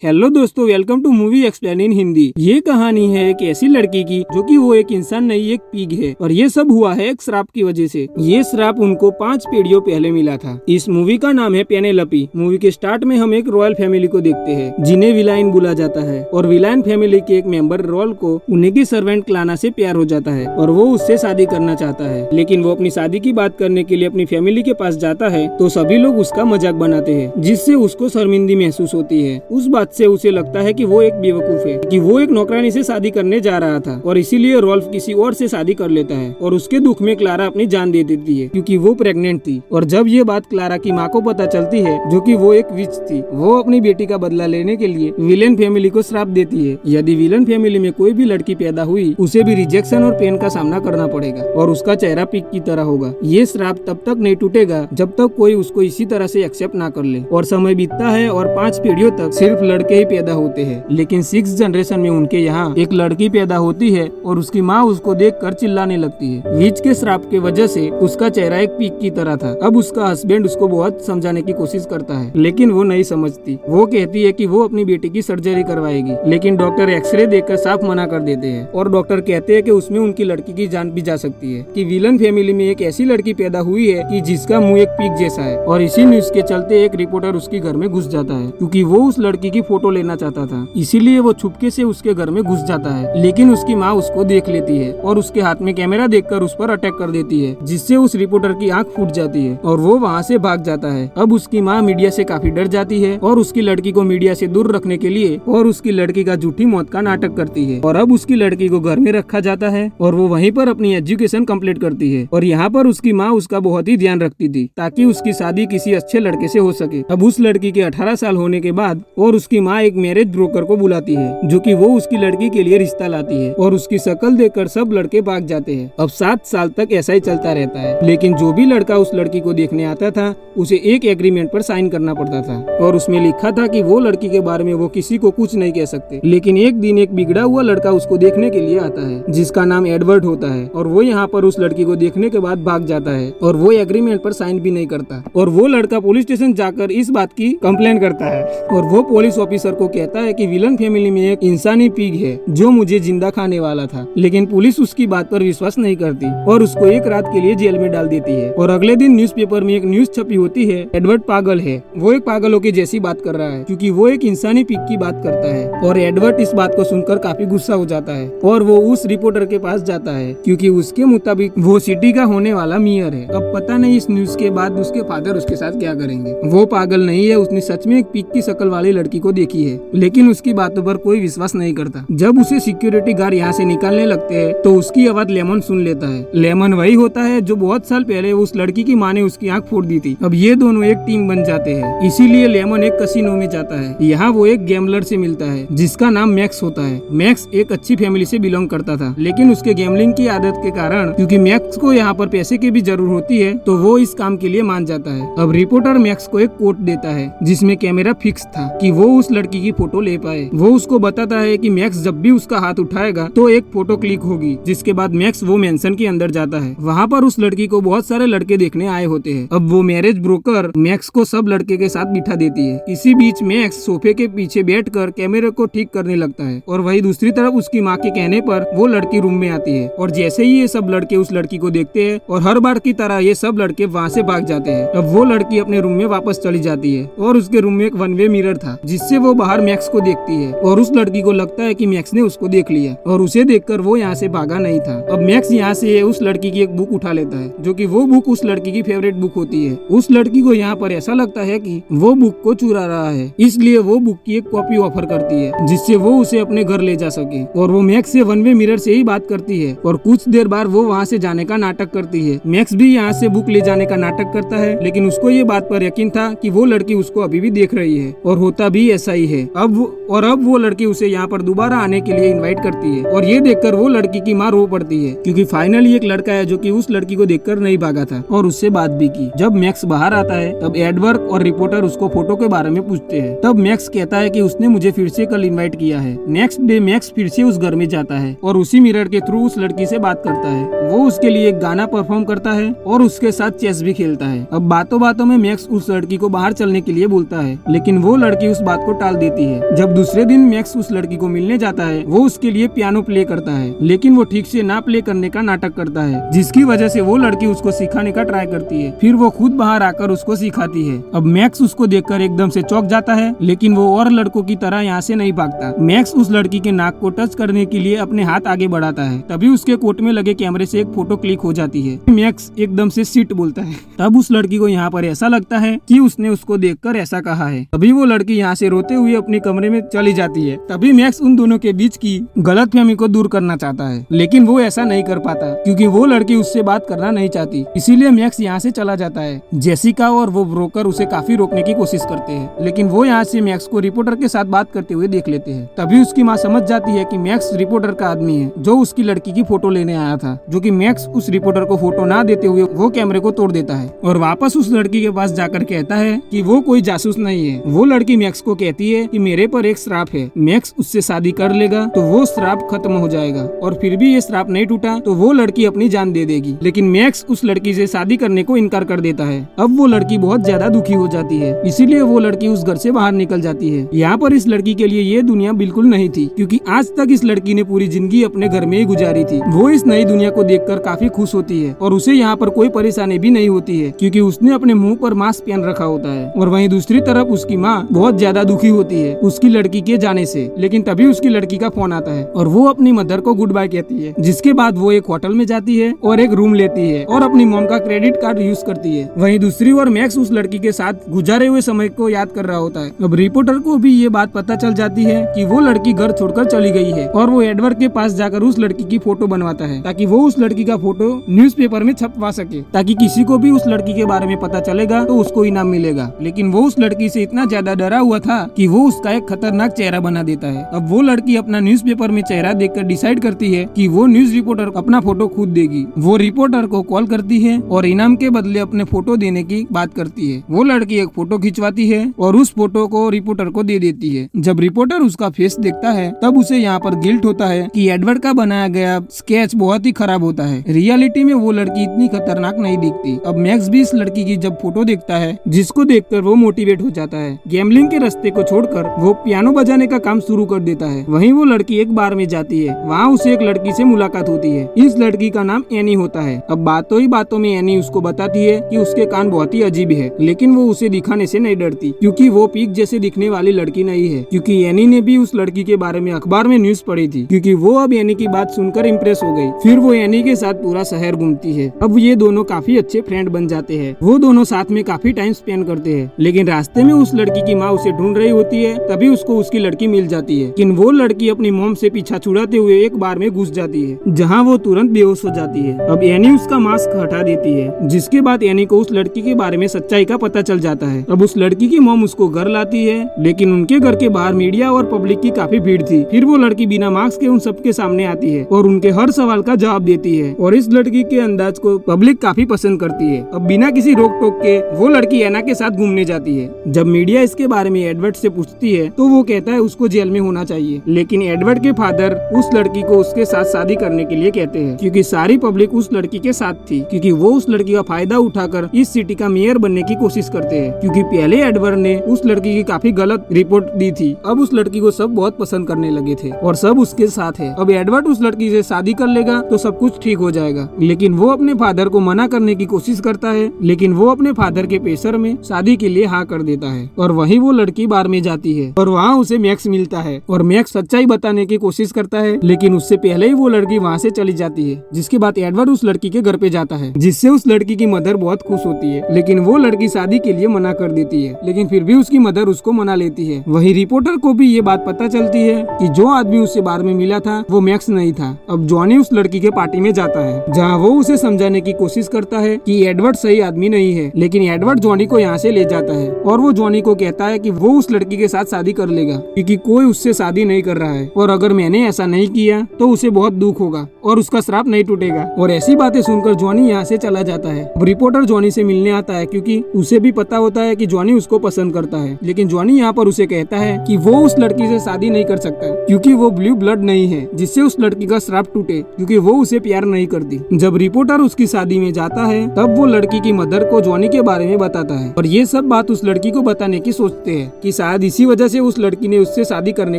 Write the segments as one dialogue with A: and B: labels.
A: Hello दोस्तों, welcome to movie explain in Hindi. ये कहानी है एक ऐसी लड़की की जो कि वो एक इंसान नहीं, एक पिग है। और ये सब हुआ है एक श्राप की वजह से। ये श्राप उनको 5 पीढ़ियों पहले मिला था। इस मूवी का नाम है पेनेलोपी। मूवी के स्टार्ट में हम एक रॉयल फैमिली को देखते हैं जिन्हें विलाइन बोला जाता है। और विलाइन फैमिली के एक मेंबर रॉल को उन्हीं की सर्वेंट क्लाना से प्यार हो जाता है और वो उससे शादी करना चाहता है। लेकिन वो अपनी शादी की बात करने के लिए अपनी फैमिली के पास जाता है तो सभी लोग उसका मजाक बनाते हैं, जिससे उसको शर्मिंदगी महसूस होती है। उस बात से उसे लगता है कि वो एक बेवकूफ है कि वो एक नौकरानी से शादी करने जा रहा था और इसीलिए रॉल्फ किसी और से शादी कर लेता है। और उसके दुख में क्लारा अपनी जान दे देती है क्योंकि वो प्रेग्नेंट थी। और जब ये बात क्लारा की माँ को पता चलती है, जो कि वो एक विच थी, वो अपनी बेटी का बदला लेने के लिए विलेन फैमिली को श्राप देती है। यदि विलेन फैमिली में कोई भी लड़की पैदा हुई, उसे भी रिजेक्शन और पेन का सामना करना पड़ेगा और उसका चेहरा पिग की तरह होगा। ये श्राप तब तक नहीं टूटेगा जब तक कोई उसको इसी तरह से एक्सेप्ट ना कर ले। और समय बीतता है और 5 पीढ़ियों तक सिर्फ लड़के ही पैदा होते हैं। लेकिन 6 जनरेशन में उनके यहाँ एक लड़की पैदा होती है और उसकी माँ उसको देखकर चिल्लाने लगती है। विच के श्राप के वजह से उसका चेहरा एक पिग की तरह था। अब उसका हस्बैंड उसको बहुत समझाने की कोशिश करता है, लेकिन वो नहीं समझती। वो कहती है कि वो अपनी बेटी की सर्जरी करवाएगी, लेकिन डॉक्टर एक्सरे देखकर साफ मना कर देते हैं। और डॉक्टर कहते हैं कि उसमें उनकी लड़की की जान भी जा सकती है। कि विलन फैमिली में एक ऐसी लड़की पैदा हुई है कि जिसका मुंह एक पिग जैसा है। और इसी न्यूज के चलते एक रिपोर्टर उसके घर में घुस जाता है क्योंकि वो उस लड़की की फोटो लेना चाहता था। इसीलिए वो छुपके से उसके घर में घुस जाता है, लेकिन उसकी माँ उसको देख लेती है और उसके हाथ में कैमरा देखकर उस पर अटैक कर देती है, जिससे उस रिपोर्टर की आंख फूट जाती है और वो वहाँ से भाग जाता है। अब उसकी माँ मीडिया से काफी डर जाती है और उसकी लड़की को मीडिया से दूर रखने के लिए और उसकी लड़की का झूठी मौत का नाटक करती है। और अब उसकी लड़की को घर में रखा जाता है और वो वहीं पर अपनी एजुकेशन कंप्लीट करती है। और यहाँ पर उसकी माँ उसका बहुत ही ध्यान रखती थी ताकि उसकी शादी किसी अच्छे लड़के से हो सके। अब उस लड़की के 18 साल होने के बाद और उसकी माँ एक मैरिज ब्रोकर को बुलाती है, जो कि वो उसकी लड़की के लिए रिश्ता लाती है। और उसकी शक्ल देखकर सब लड़के भाग जाते हैं। अब 7 साल तक ऐसा ही चलता रहता है। लेकिन जो भी लड़का उस लड़की को देखने आता था, उसे एक एग्रीमेंट पर साइन करना पड़ता था और उसमें लिखा था कि वो लड़की के बारे में वो किसी को कुछ नहीं कह सकते। लेकिन एक दिन एक बिगड़ा हुआ लड़का उसको देखने के लिए आता है, जिसका नाम एडवर्ड होता है। और वो यहाँ पर उस लड़की को देखने के बाद भाग जाता है और वो एग्रीमेंट पर साइन भी नहीं करता। और वो लड़का पुलिस स्टेशन जाकर इस बात की कंप्लेंट करता है और वो पुलिस ऑफिसर को कहता है कि विलन फैमिली में एक इंसानी पिग है जो मुझे जिंदा खाने वाला था। लेकिन पुलिस उसकी बात पर विश्वास नहीं करती और उसको एक रात के लिए जेल में डाल देती है। और अगले दिन न्यूज़पेपर में एक न्यूज छपी होती है, एडवर्ड पागल है। वो एक पागलों के जैसी बात कर रहा है क्योंकि वो एक इंसानी पिग की बात करता है। और एडवर्ड इस बात को सुनकर काफी गुस्सा हो जाता है और वो उस रिपोर्टर के पास जाता है क्योंकि उसके मुताबिक वो सिटी का होने वाला मेयर है। अब पता नहीं इस न्यूज के बाद उसके फादर उसके साथ क्या करेंगे। वो पागल नहीं है, उसने सच में एक पिग की शक्ल वाली लड़की को देखी है, लेकिन उसकी बातों पर कोई विश्वास नहीं करता। जब उसे सिक्योरिटी गार्ड यहाँ से निकालने लगते हैं तो उसकी आवाज लेमन सुन लेता है। लेमन वही होता है जो बहुत साल पहले उस लड़की की माँ ने उसकी आंख फोड़ दी थी। अब ये दोनों एक टीम बन जाते हैं। इसीलिए लेमन एक कसिनो में जाता है। यहाँ वो एक गैम्बलर से मिलता है जिसका नाम मैक्स होता है। मैक्स एक अच्छी फैमिली से बिलोंग करता था, लेकिन उसके गैम्बलिंग की आदत के कारण, क्योंकि मैक्स को यहाँ पर पैसे की भी जरूरत होती है, तो वो इस काम के लिए मान जाता है। अब रिपोर्टर मैक्स को एक कोट देता है जिसमें कैमरा फिक्स था कि वो उस लड़की की फोटो ले पाए। वो उसको बताता है कि मैक्स जब भी उसका हाथ उठाएगा तो एक फोटो क्लिक होगी। जिसके बाद मैक्स वो मेंशन के अंदर जाता है। वहाँ पर उस लड़की को बहुत सारे लड़के देखने आए होते हैं। अब वो मैरिज ब्रोकर मैक्स को सब लड़के के साथ बिठा देती है। इसी बीच मैक्स सोफे के पीछे बैठकर कैमरे को ठीक करने लगता है और वही दूसरी तरफ उसकी माँ के कहने पर वो लड़की रूम में आती है। और जैसे ही ये सब लड़के उस लड़की को देखते हैं और हर बार की तरह ये सब लड़के वहाँ से भाग जाते हैं। अब वो लड़की अपने रूम में वापस चली जाती है और उसके रूम में एक 1 वे मिरर था जिससे वो बाहर मैक्स को देखती है। और उस लड़की को लगता है कि मैक्स ने उसको देख लिया और उसे देखकर वो यहाँ से भागा नहीं था। अब मैक्स यहाँ से उस लड़की की एक बुक उठा लेता है, जो कि वो बुक उस लड़की की फेवरेट बुक होती है। उस लड़की को यहाँ पर ऐसा लगता है कि वो बुक को चुरा रहा है, इसलिए वो बुक की एक कॉपी ऑफर करती है जिससे वो उसे अपने घर ले जा सके। और वो मैक्स से 1 वे मिरर से ही बात करती है और कुछ देर बाद वो वहाँ से जाने का नाटक करती है। मैक्स भी यहाँ से बुक ले जाने का नाटक करता है, लेकिन उसको ये बात पर यकीन था कि वो लड़की उसको अभी भी देख रही है और होता भी ऐसा ही है। अब वो लड़की उसे यहाँ पर दोबारा आने के लिए इनवाइट करती है और ये देखकर वो लड़की की माँ रो पड़ती है क्योंकि फाइनली एक लड़का है जो कि उस लड़की को देखकर नहीं भागा था और उससे बात भी की। जब मैक्स बाहर आता है तब एडवर्ड और रिपोर्टर उसको फोटो के बारे में पूछते हैं। तब मैक्स कहता है कि उसने मुझे फिर से कल इनवाइट किया है। नेक्स्ट डे मैक्स फिर से उस घर में जाता है और उसी मिरर के थ्रू उस लड़की से बात करता है। वो उसके लिए एक गाना परफॉर्म करता है और उसके साथ चेस भी खेलता है। अब बातों बातों में मैक्स उस लड़की को बाहर चलने के लिए बोलता है, लेकिन वो लड़की उस बात को को टाल देती है। जब दूसरे दिन मैक्स उस लड़की को मिलने जाता है, वो उसके लिए पियानो प्ले करता है, लेकिन वो ठीक से ना प्ले करने का नाटक करता है, जिसकी वजह से वो लड़की उसको सिखाने का ट्राई करती है। फिर वो खुद बाहर आकर उसको सिखाती है। अब मैक्स उसको देखकर एकदम से चौंक जाता है, लेकिन वो और लड़कों की तरह यहाँ से नहीं भागता। मैक्स उस लड़की के नाक को टच करने के लिए अपने हाथ आगे बढ़ाता है। तभी उसके कोट में लगे कैमरे से एक फोटो क्लिक हो जाती है। मैक्स एकदम से शिट बोलता है। तब उस लड़की को यहाँ पर ऐसा लगता है कि उसने उसको देखकर ऐसा कहा है। तभी वो लड़की यहाँ से रोते हुए अपने कमरे में चली जाती है। तभी मैक्स उन दोनों के बीच की गलतफहमी को दूर करना चाहता है, लेकिन वो ऐसा नहीं कर पाता क्योंकि वो लड़की उससे बात करना नहीं चाहती। इसीलिए मैक्स यहाँ से चला जाता है। जेसिका और वो ब्रोकर उसे काफी रोकने की कोशिश करते हैं, लेकिन वो यहाँ से मैक्स को रिपोर्टर के साथ बात करते हुए देख लेते हैं। तभी उसकी माँ समझ जाती है कि मैक्स रिपोर्टर का आदमी है जो उसकी लड़की की फोटो लेने आया था, जो कि मैक्स उस रिपोर्टर को फोटो ना देते हुए वो कैमरे को तोड़ देता है और वापस उस लड़की के पास जाकर कहता है कि वो कोई जासूस नहीं है। वो लड़की मैक्स को कहती है कि मेरे पर एक श्राप है, मैक्स उससे शादी कर लेगा तो वो श्राप खत्म हो जाएगा, और फिर भी ये श्राप नहीं टूटा तो वो लड़की अपनी जान दे देगी। लेकिन मैक्स उस लड़की से शादी करने को इनकार कर देता है। अब वो लड़की बहुत ज्यादा दुखी हो जाती है, इसीलिए वो लड़की उस घर से बाहर निकल जाती है। यहाँ पर इस लड़की के लिए ये दुनिया बिल्कुल नहीं थी, क्योंकि आज तक इस लड़की ने पूरी जिंदगी अपने घर में ही गुजारी थी। वो इस नई दुनिया को देखकर काफी खुश होती है और उसे यहाँ पर कोई परेशानी भी नहीं होती है, क्योंकि उसने अपने मुंह पर मास्क पहन रखा होता है। और वहीं दूसरी तरफ उसकी माँ बहुत ज्यादा दुखी होती है उसकी लड़की के जाने से। लेकिन तभी उसकी लड़की का फोन आता है और वो अपनी मदर को गुड बाय कहती है, जिसके बाद वो एक होटल में जाती है और एक रूम लेती है और अपनी मॉम का क्रेडिट कार्ड यूज करती है। वहीं दूसरी ओर मैक्स उस लड़की के साथ गुजारे हुए समय को याद कर रहा होता है। अब रिपोर्टर को भी ये बात पता चल जाती है कि वो लड़की घर छोड़कर चली गई है और वो एडवर्ड के पास जाकर उस लड़की की फोटो बनवाता है, ताकि वो उस लड़की का फोटो न्यूज़पेपर में छपवा सके, ताकि किसी को भी उस लड़की के बारे में पता चलेगा तो उसको इनाम मिलेगा। लेकिन वो उस लड़की से इतना ज्यादा डरा हुआ था कि वो उसका एक खतरनाक चेहरा बना देता है। अब वो लड़की अपना न्यूज़पेपर में चेहरा देखकर डिसाइड करती है कि वो न्यूज रिपोर्टर अपना फोटो खुद देगी। वो रिपोर्टर को कॉल करती है और इनाम के बदले अपने फोटो देने की बात करती है। वो लड़की एक फोटो खिंचवाती है और उस फोटो को रिपोर्टर को दे देती है। जब रिपोर्टर उसका फेस देखता है तब उसे यहाँ पर गिल्ट होता है कि एडवर्ड का बनाया गया स्केच बहुत ही खराब होता है। रियलिटी में वो लड़की इतनी खतरनाक नहीं दिखती। अब मैक्स भी इस लड़की की जब फोटो देखता है, जिसको देखकर वो मोटिवेट हो जाता है। गैम्बलिंग के रास्ते को छोड़कर वो पियानो बजाने का काम शुरू कर देता है। वहीं वो लड़की एक बार में जाती है। वहाँ उसे एक लड़की से मुलाकात होती है। इस लड़की का नाम एनी होता है। अब बातों ही बातों में एनी उसको बताती है कि उसके कान बहुत ही अजीब है, लेकिन वो उसे दिखाने से नहीं डरती, क्योंकि वो पीक जैसे दिखने वाली लड़की नहीं है। क्योंकि एनी ने भी उस लड़की के बारे में अखबार में न्यूज पढ़ी थी, क्योंकि वो अब एनी की बात सुनकर इम्प्रेस हो गई। फिर वो एनी के साथ पूरा शहर घूमती है। अब ये दोनों काफी अच्छे फ्रेंड बन जाते हैं। वो दोनों साथ में काफी टाइम स्पेंड करते हैं। लेकिन रास्ते में उस लड़की की माँ उसे ढूंढ रही होती है, तभी उसको उसकी लड़की मिल जाती है। लेकिन वो लड़की अपनी मॉम से पीछा छुड़ाते हुए एक बार में घुस जाती है, जहाँ वो तुरंत बेहोश हो जाती है। अब एनी उसका मास्क हटा देती है, जिसके बाद एनी को उस लड़की के बारे में सच्चाई का पता चल जाता है। अब उस लड़की की मॉम उसको घर लाती है, लेकिन उनके घर के बाहर मीडिया और पब्लिक की काफी भीड़ थी। फिर वो लड़की बिना मास्क के उन सबके सामने आती है और उनके हर सवाल का जवाब देती है, और इस लड़की के अंदाज को पब्लिक काफी पसंद करती है। अब बिना किसी रोक टोक के वो लड़की एना के साथ घूमने जाती है। जब मीडिया इसके बारे में एडवर्ड से पूछती है तो वो कहता है उसको जेल में होना चाहिए। लेकिन एडवर्ड के फादर उस लड़की को उसके साथ शादी करने के लिए कहते हैं, क्योंकि सारी पब्लिक उस लड़की के साथ थी, क्योंकि वो उस लड़की का फायदा उठाकर इस सिटी का मेयर बनने की कोशिश करते हैं। क्योंकि पहले एडवर्ड ने उस लड़की की काफी गलत रिपोर्ट दी थी। अब उस लड़की को सब बहुत पसंद करने लगे थे और सब उसके साथ है। अब एडवर्ड उस लड़की से शादी कर लेगा तो सब कुछ ठीक हो जाएगा। लेकिन वो अपने फादर को मना करने की कोशिश करता है, लेकिन वो अपने फादर के प्रेशर में शादी के लिए हाँ कर देता है। और वहीं वो लड़की बार में जाती है और वहाँ उसे मैक्स मिलता है और मैक्स सच्चाई बताने की कोशिश करता है, लेकिन उससे पहले ही वो लड़की वहाँ से चली जाती है। जिसके बाद एडवर्ड उस लड़की के घर पे जाता है, जिससे उस लड़की की मदर बहुत खुश होती है। लेकिन वो लड़की शादी के लिए मना कर देती है, लेकिन फिर भी उसकी मदर उसको मना लेती है। वही रिपोर्टर को भी ये बात पता चलती है कि जो आदमी उससे बार में मिला था वो मैक्स नहीं था। अब जॉनी उस लड़की के पार्टी में जाता है, जहाँ वो उसे समझाने की कोशिश करता है कि एडवर्ड सही आदमी नहीं है। लेकिन एडवर्ड जॉनी को यहाँ से ले जाता है और वो जॉनी को कहता है कि वो उस लड़की के साथ शादी कर लेगा, क्योंकि कोई उससे शादी नहीं कर रहा है, और अगर मैंने ऐसा नहीं किया तो उसे बहुत दुख होगा और उसका श्राप नहीं टूटेगा। और ऐसी बातें सुनकर जॉनी यहाँ से चला जाता है। रिपोर्टर जॉनी से मिलने आता है, क्योंकि उसे भी पता होता है कि जॉनी उसको पसंद करता है। लेकिन जॉनी यहाँ पर उसे कहता है कि वो उस लड़की से शादी नहीं कर सकता, क्योंकि वो ब्लू ब्लड नहीं है, जिससे उस लड़की का श्राप टूटे, क्योंकि वो उसे प्यार नहीं करती। जब रिपोर्टर उसकी शादी में जाता है तब वो लड़की की मदर को जॉनी के बारे में बताता है, और ये सब बात उस लड़की को बताने की सोचते हैं कि कि शायद इसी वजह से उस लड़की ने उससे शादी करने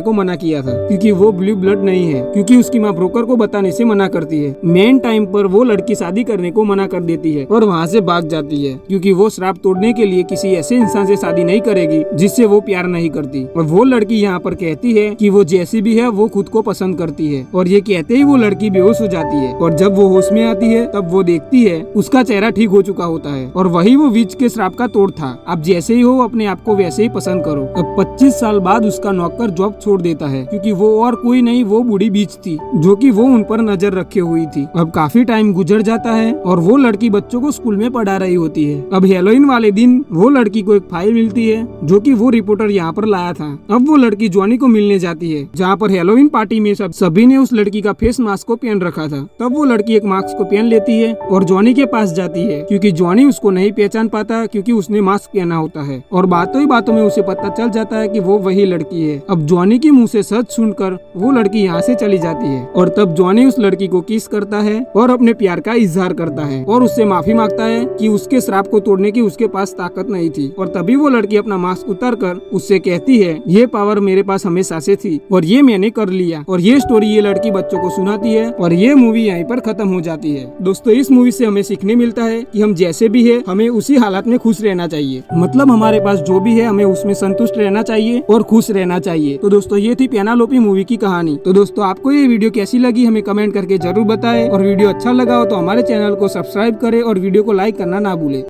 A: को मना किया था, क्योंकि वो ब्लू ब्लड नहीं है, क्योंकि उसकी माँ ब्रोकर को बताने से मना करती है। मेन टाइम पर वो लड़की शादी करने को मना कर देती है और वहाँ से भाग जाती है, क्योंकि वो श्राप तोड़ने के लिए किसी ऐसे इंसान से शादी नहीं करेगी जिससे वो प्यार नहीं करती। और वो लड़की यहाँ पर कहती है कि वो जैसी भी है वो खुद को पसंद करती है, और ये कहते ही वो लड़की बेहोश हो जाती है। और जब वो होश में आती है तब वो देखती है उसका चेहरा ठीक हो चुका होता है, और वही वो विच के श्राप का तोड़ था। आप जैसे ही हो अपने आप को वैसे ही पसंद करो। अब 25 साल बाद उसका नौकर जॉब छोड़ देता है, क्योंकि वो और कोई नहीं, वो बूढ़ी बीच थी जो कि वो उन पर नजर रखे हुई थी। अब काफी टाइम गुजर जाता है और वो लड़की बच्चों को स्कूल में पढ़ा रही होती है। अब हेलोइन वाले दिन वो लड़की को एक फाइल मिलती है जो कि वो रिपोर्टर यहाँ पर लाया था। अब वो लड़की जॉनी को मिलने जाती है, जहाँ पर हेलोइन पार्टी में सभी ने उस लड़की का फेस मास्क को पहन रखा था। तब वो लड़की एक मास्क को पहन लेती है और जॉनी के पास जाती है, क्योंकि जॉनी उसको नहीं पहचान पाता क्योंकि उसने मास्क पहना होता है। और बातों ही बातों में उसे पता चल जाता है कि वो वही लड़की है। अब जॉनी के मुंह से सच सुनकर वो लड़की यहाँ से चली जाती है, और तब जॉनी उस लड़की को किस करता है और अपने प्यार का इजहार करता है और उससे माफी मांगता है कि उसके श्राप को तोड़ने की उसके पास ताकत नहीं थी। और तभी वो लड़की अपना मास्क उतार कर उससे कहती है, ये पावर मेरे पास हमेशा से थी और ये मैंने कर लिया। और ये स्टोरी ये लड़की बच्चों को सुनाती है और ये मूवी यहीं पर खत्म हो जाती है। दोस्तों, इस मूवी से हमें सीखने मिलता है कि हम जैसे भी है हमें उसी हालात में खुश रहना चाहिए। मतलब हमारे पास जो भी है हमें उसमें संतुष्ट रहना चाहिए और खुश रहना चाहिए। तो दोस्तों, ये थी पेनालोपी मूवी की कहानी। तो दोस्तों, आपको ये वीडियो कैसी लगी हमें कमेंट करके जरूर बताएं, और वीडियो अच्छा लगा हो तो हमारे चैनल को सब्सक्राइब करें और वीडियो को लाइक करना ना भूलें।